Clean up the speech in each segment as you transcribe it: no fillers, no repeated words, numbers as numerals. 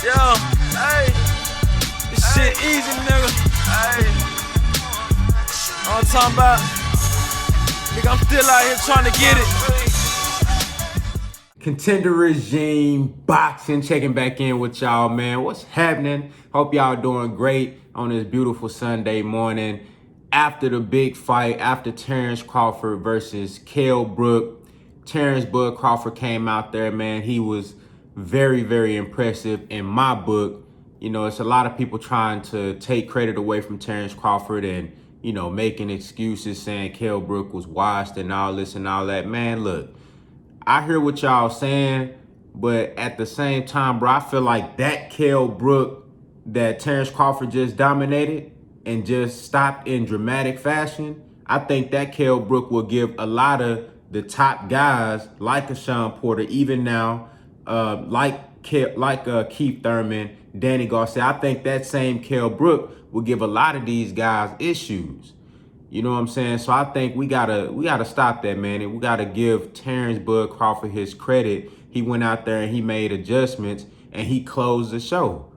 Yo, hey, this shit easy, nigga. Hey, all I'm talking about, nigga, I'm still out here trying to get it. Contender Regime Boxing checking back in with y'all, man. What's happening? Hope y'all doing great on this beautiful Sunday morning. After the big fight, after Terence Crawford versus Brook, Terence Bud Crawford came out there, man. He was very, very impressive in my book. You know, it's a lot of people trying to take credit away from Terence Crawford and, you know, making excuses saying Brook was washed and all this and all that. Man, look, I hear what y'all saying, but at the same time, bro, I feel like that Brook that Terence Crawford just dominated and just stopped in dramatic fashion, I think that Brook will give a lot of the top guys like a Sean Porter, even now, like Keith Thurman, Danny Garcia. I think that same Brook will give a lot of these guys issues. You know what I'm saying? So I think we gotta stop that, man, and we gotta give Terence Bud Crawford his credit. He went out there and he made adjustments and he closed the show.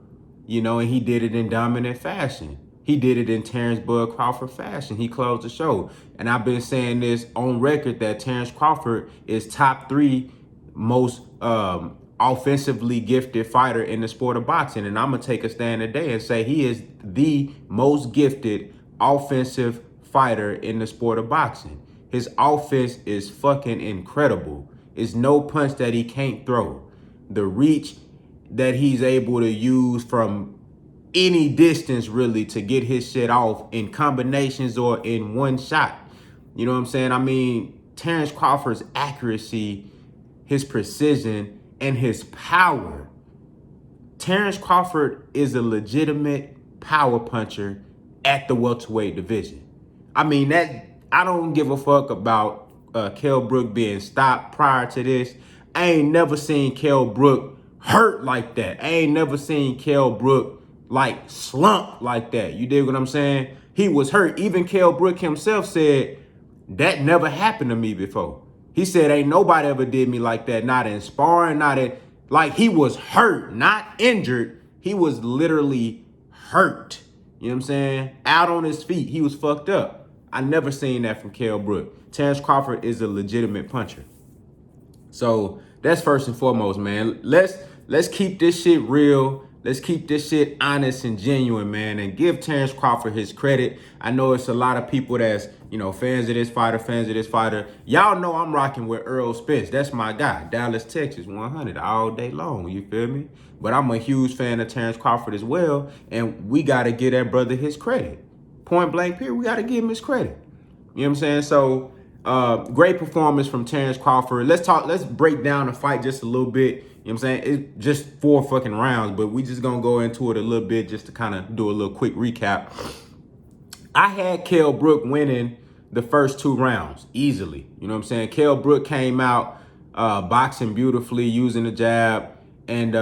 You know, and he did it in dominant fashion. He did it in Terence Bud Crawford fashion. He closed the show. And I've been saying this on record that Terence Crawford is top 3 most offensively gifted fighter in the sport of boxing. And I'm going to take a stand today and say he is the most gifted offensive fighter in the sport of boxing. His offense is fucking incredible. It's no punch that he can't throw. The reach that he's able to use from any distance really to get his shit off in combinations or in one shot. You know what I'm saying? I mean, Terence Crawford's accuracy, his precision, and his power. Terence Crawford is a legitimate power puncher at the welterweight division. I mean, that I don't give a fuck about Brook being stopped prior to this. I ain't never seen Brook hurt like that. I ain't never seen Brook like slump like that. You dig what I'm saying? He was hurt. Even Brook himself said, that never happened to me before. He said, ain't nobody ever did me like that. Not in sparring, not in, like he was hurt, not injured. He was literally hurt. You know what I'm saying? Out on his feet. He was fucked up. I never seen that from Brook. Terence Crawford is a legitimate puncher. So that's first and foremost, man. Let's keep this shit real. Let's keep this shit honest and genuine, man, and give Terence Crawford his credit. I know it's a lot of people that's, you know, fans of this fighter. Y'all know I'm rocking with Earl Spence. That's my guy. Dallas, Texas, 100 all day long. You feel me? But I'm a huge fan of Terence Crawford as well, and we got to give that brother his credit. Point blank period. We got to give him his credit. You know what I'm saying? So, great performance from Terence Crawford. Let's break down the fight just a little bit. You know what I'm saying? It's just 4 fucking rounds, but we just gonna go into it a little bit just to kind of do a little quick recap. I had Brook winning the first 2 rounds easily. You know what I'm saying? Brook came out boxing beautifully, using the jab and,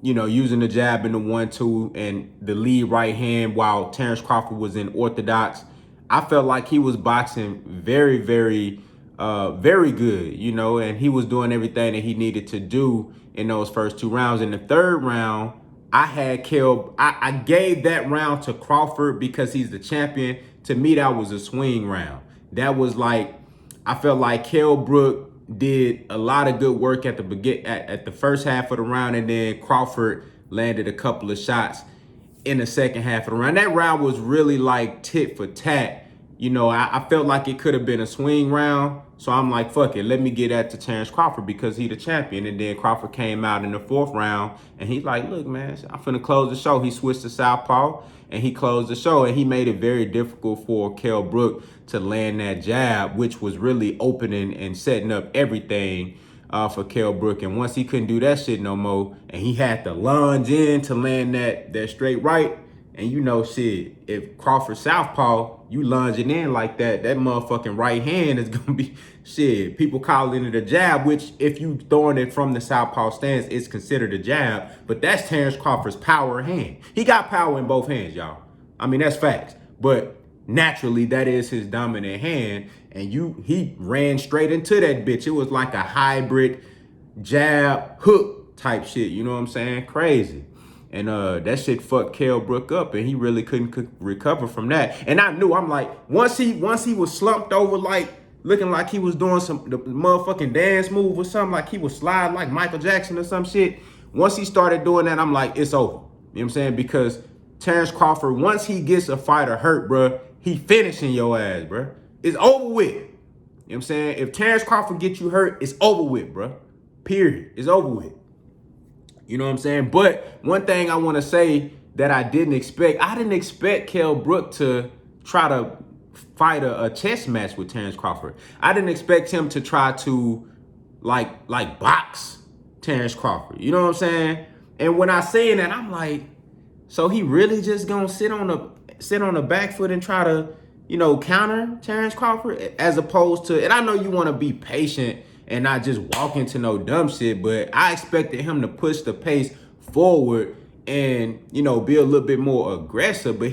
you know, using the jab in the 1-2 and the lead right hand while Terence Crawford was in orthodox. I felt like he was boxing very, very good, you know, and he was doing everything that he needed to do in those first 2 rounds. In the 3rd round, I had I gave that round to Crawford because he's the champion. To me, that was a swing round. That was like, I felt like Brook did a lot of good work at the first half of the round, and then Crawford landed a couple of shots in the second half of the round. That round was really like tit for tat. You know, I felt like it could have been a swing round. So I'm like, fuck it, let me get that to Terence Crawford because he the champion. And then Crawford came out in the 4th round and he's like, look, man, I'm finna close the show. He switched to southpaw and he closed the show. And he made it very difficult for Brook to land that jab, which was really opening and setting up everything for Brook. And once he couldn't do that shit no more, and he had to lunge in to land that straight right. And you know, shit, if Crawford southpaw, you lunging in like that, that motherfucking right hand is gonna be, shit, people calling it a jab, which if you throwing it from the southpaw stance, it's considered a jab, but that's Terence Crawford's power hand. He got power in both hands, y'all. I mean, that's facts. But naturally, that is his dominant hand, and he ran straight into that bitch. It was like a hybrid jab hook type shit, you know what I'm saying? Crazy. And that shit fucked Kell Brook up, and he really couldn't recover from that. And I knew, I'm like, once he was slumped over, like looking like he was doing the motherfucking dance move or something, like he was sliding like Michael Jackson or some shit. Once he started doing that, I'm like, it's over. You know what I'm saying? Because Terence Crawford, once he gets a fighter hurt, bruh, he finishing your ass, bruh. It's over with. You know what I'm saying? If Terence Crawford gets you hurt, it's over with, bruh. Period. It's over with. You know what I'm saying? But one thing I want to say that I didn't expect Kell Brook to try to fight a chess match with Terence Crawford. I didn't expect him to try to like box Terence Crawford. You know what I'm saying? And when I saying that, I'm like, so he really just gonna sit on the back foot and try to, you know, counter Terence Crawford, as opposed to, and I know you want to be patient and not just walk into no dumb shit, but I expected him to push the pace forward and, you know, be a little bit more aggressive. But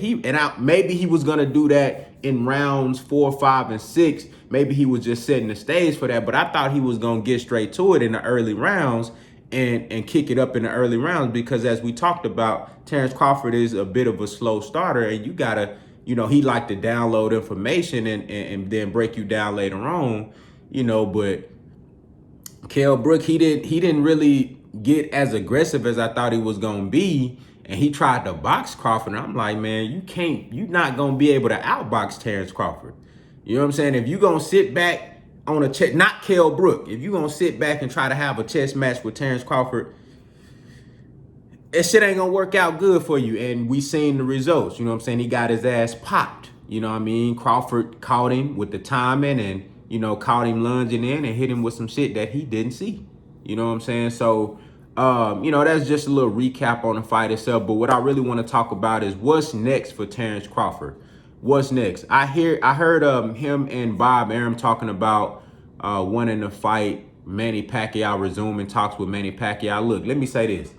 maybe he was gonna do that in rounds 4, 5, and 6. Maybe he was just setting the stage for that. But I thought he was gonna get straight to it in the early rounds and kick it up in the early rounds, because as we talked about, Terence Crawford is a bit of a slow starter, and you gotta, you know, he like to download information and then break you down later on, you know. But Kell Brook, he didn't really get as aggressive as I thought he was gonna be, and he tried to box Crawford. And I'm like, man, you're not gonna be able to outbox Terence Crawford. You know what I'm saying? If you gonna sit back on a chess, not Kell Brook, if you gonna sit back and try to have a chess match with Terence Crawford, that shit ain't gonna work out good for you. And we seen the results. You know what I'm saying? He got his ass popped. You know what I mean? Crawford caught him with the timing and, you know, caught him lunging in and hit him with some shit that he didn't see. You know what I'm saying? So, you know, that's just a little recap on the fight itself. But what I really want to talk about is what's next for Terence Crawford. What's next? I heard him and Bob Arum talking about wanting to fight Manny Pacquiao, resuming talks with Manny Pacquiao. Look, let me say this.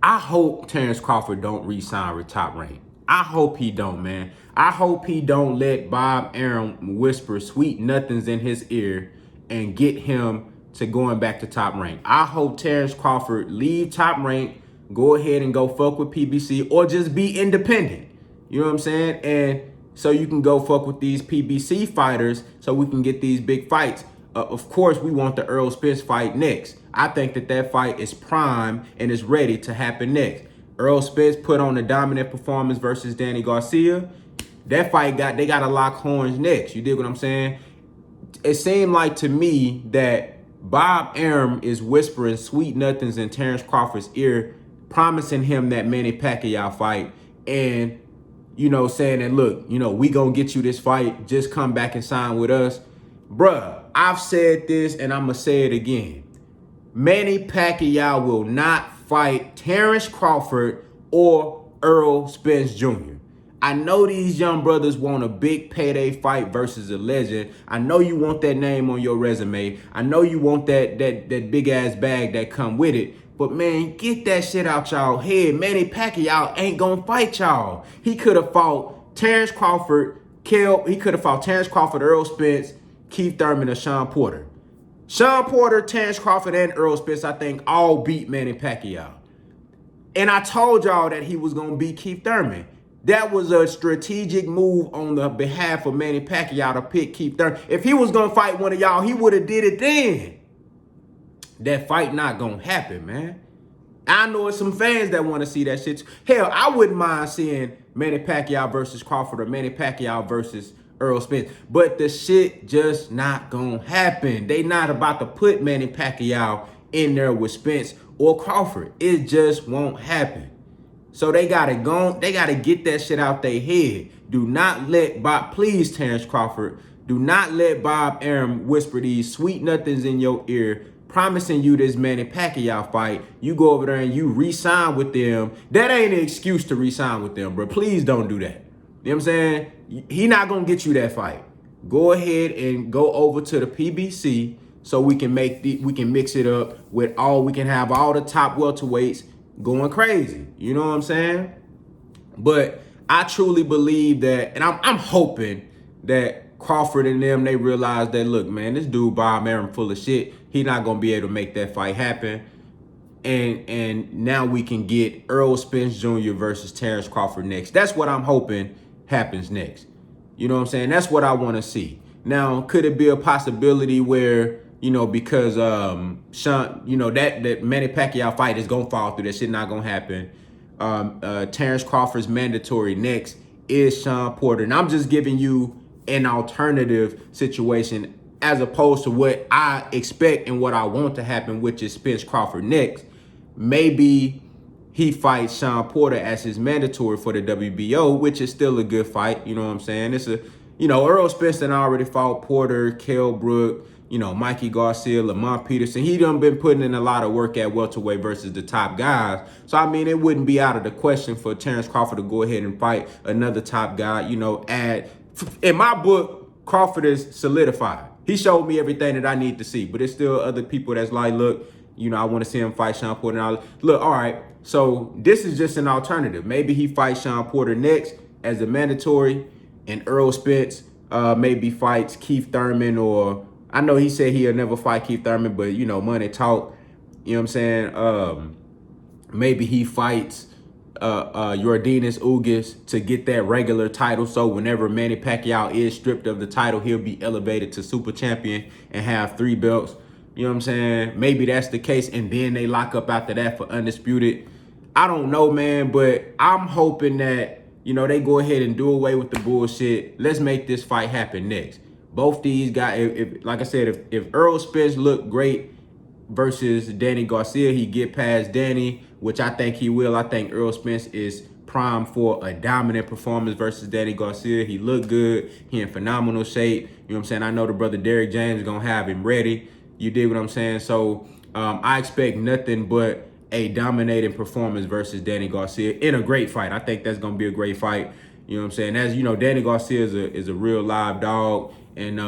I hope Terence Crawford don't re-sign with Top Rank. I hope he don't, man. I hope he don't let Bob Arum whisper sweet nothings in his ear and get him to going back to Top Rank. I hope Terence Crawford leave Top Rank, go ahead and go fuck with PBC, or just be independent. You know what I'm saying? And so you can go fuck with these PBC fighters so we can get these big fights. Of course, we want the Errol Spence fight next. I think that fight is prime and is ready to happen next. Errol Spence put on a dominant performance versus Danny Garcia. That fight they got to lock horns next. You dig what I'm saying? It seemed like to me that Bob Arum is whispering sweet nothings in Terence Crawford's ear, promising him that Manny Pacquiao fight, and, you know, saying that, look, you know, we gonna get you this fight, just come back and sign with us. Bruh, I've said this and I'm gonna say it again. Manny Pacquiao will not fight Terence Crawford or Errol Spence Jr. I know these young brothers want a big payday fight versus a legend. I know you want that name on your resume. I know you want that big ass bag that come with it. But man, get that shit out y'all head. Manny Pacquiao ain't gonna fight y'all. He could have fought Terence Crawford, Errol Spence, Keith Thurman, or Sean Porter. Sean Porter, Terence Crawford, and Errol Spence, I think, all beat Manny Pacquiao. And I told y'all that he was gonna beat Keith Thurman. That was a strategic move on the behalf of Manny Pacquiao to pick Keith Thurman. If he was gonna fight one of y'all, he would have did it then. That fight not gonna happen, man. I know it's some fans that want to see that shit. Hell, I wouldn't mind seeing Manny Pacquiao versus Crawford or Manny Pacquiao versus Errol Spence. But the shit just not gonna happen. They not about to put Manny Pacquiao in there with Spence or Crawford. It just won't happen. So they gotta get that shit out their head. Do not let please, Terence Crawford, do not let Bob Arum whisper these sweet nothings in your ear, promising you this Manny Pacquiao fight. You go over there and you re-sign with them. That ain't an excuse to re-sign with them, bro. Please don't do that. You know what I'm saying? He not gonna get you that fight. Go ahead and go over to the PBC so we can mix it up with we can have all the top welterweights going crazy. You know what I'm saying? But I truly believe that, and I'm hoping that Crawford and them, they realize that, look, man, this dude Bob Arum full of shit. He not gonna be able to make that fight happen. and now we can get Errol Spence Jr. versus Terrence Crawford next. That's what I'm hoping happens next. You know what I'm saying? That's what I want to see. Now, could it be a possibility where, you know, because Sean, you know, that Manny Pacquiao fight is gonna fall through, that shit not gonna happen. Terrence Crawford's mandatory next is Sean Porter. And I'm just giving you an alternative situation as opposed to what I expect and what I want to happen, which is Spence Crawford next. Maybe he fights Sean Porter as his mandatory for the WBO, which is still a good fight. You know what I'm saying? It's a, you know, Errol Spence done already fought Porter, Kell Brook, you know, Mikey Garcia, Lamont Peterson. He done been putting in a lot of work at welterweight versus the top guys. So, I mean, it wouldn't be out of the question for Terrence Crawford to go ahead and fight another top guy. You know, in my book, Crawford is solidified. He showed me everything that I need to see. But there's still other people that's like, look, you know, I want to see him fight Sean Porter. And look, all right, so this is just an alternative. Maybe he fights Sean Porter next as a mandatory, and Errol Spence maybe fights Keith Thurman, or I know he said he'll never fight Keith Thurman, but, you know, money talk. You know what I'm saying? Maybe he fights Yordenis Ugas to get that regular title. So whenever Manny Pacquiao is stripped of the title, he'll be elevated to super champion and have 3 belts. You know what I'm saying? Maybe that's the case, and then they lock up after that for Undisputed. I don't know, man, but I'm hoping that, you know, they go ahead and do away with the bullshit. Let's make this fight happen next. Both these guys, if like I said, if Errol Spence looked great versus Danny Garcia, he get past Danny, which I think he will. I think Errol Spence is primed for a dominant performance versus Danny Garcia. He looked good. He in phenomenal shape. You know what I'm saying? I know the brother Derrick James is going to have him ready. You dig what I'm saying? So I expect nothing but a dominating performance versus Danny Garcia in a great fight. I think that's going to be a great fight. You know what I'm saying? As you know, Danny Garcia is a real live dog and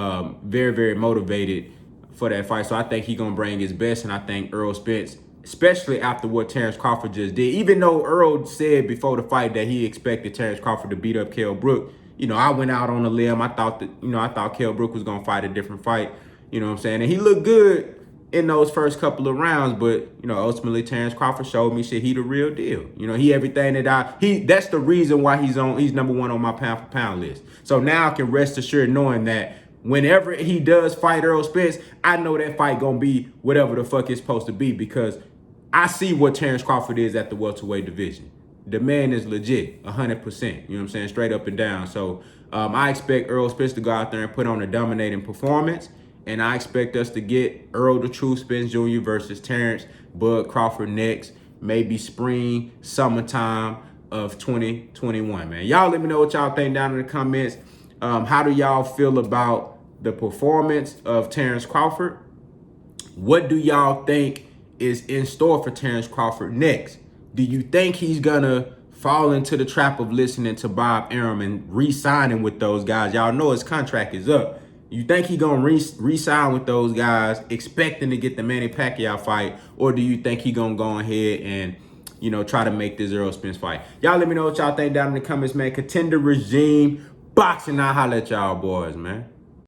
very, very motivated for that fight. So I think he's going to bring his best, and I think Errol Spence, especially after what Terrence Crawford just did, even though Errol said before the fight that he expected Terrence Crawford to beat up Kell Brook, you know, I went out on a limb. I thought Kell Brook was going to fight a different fight. You know what I'm saying? And he looked good in those first couple of rounds, but, you know, ultimately Terrence Crawford showed me shit, he the real deal. You know, he everything that that's the reason why he's number 1 on my pound for pound list. So now I can rest assured knowing that whenever he does fight Errol Spence, I know that fight gonna be whatever the fuck it's supposed to be, because I see what Terrence Crawford is at the welterweight division. The man is legit, 100%. You know what I'm saying? Straight up and down. So I expect Errol Spence to go out there and put on a dominating performance. And I expect us to get Errol the True Spence Jr. versus Terrence Bud Crawford next, maybe spring, summertime of 2021, man. Y'all let me know what y'all think down in the comments. How do y'all feel about the performance of Terrence Crawford? What do y'all think is in store for Terrence Crawford next? Do you think he's gonna fall into the trap of listening to Bob Arum and re-signing with those guys? Y'all know his contract is up. You think he gonna re-sign with those guys, expecting to get the Manny Pacquiao fight, or do you think he gonna go ahead and, you know, try to make this Errol Spence fight? Y'all let me know what y'all think down in the comments, man. Contender regime boxing. I'll holler at y'all boys, man.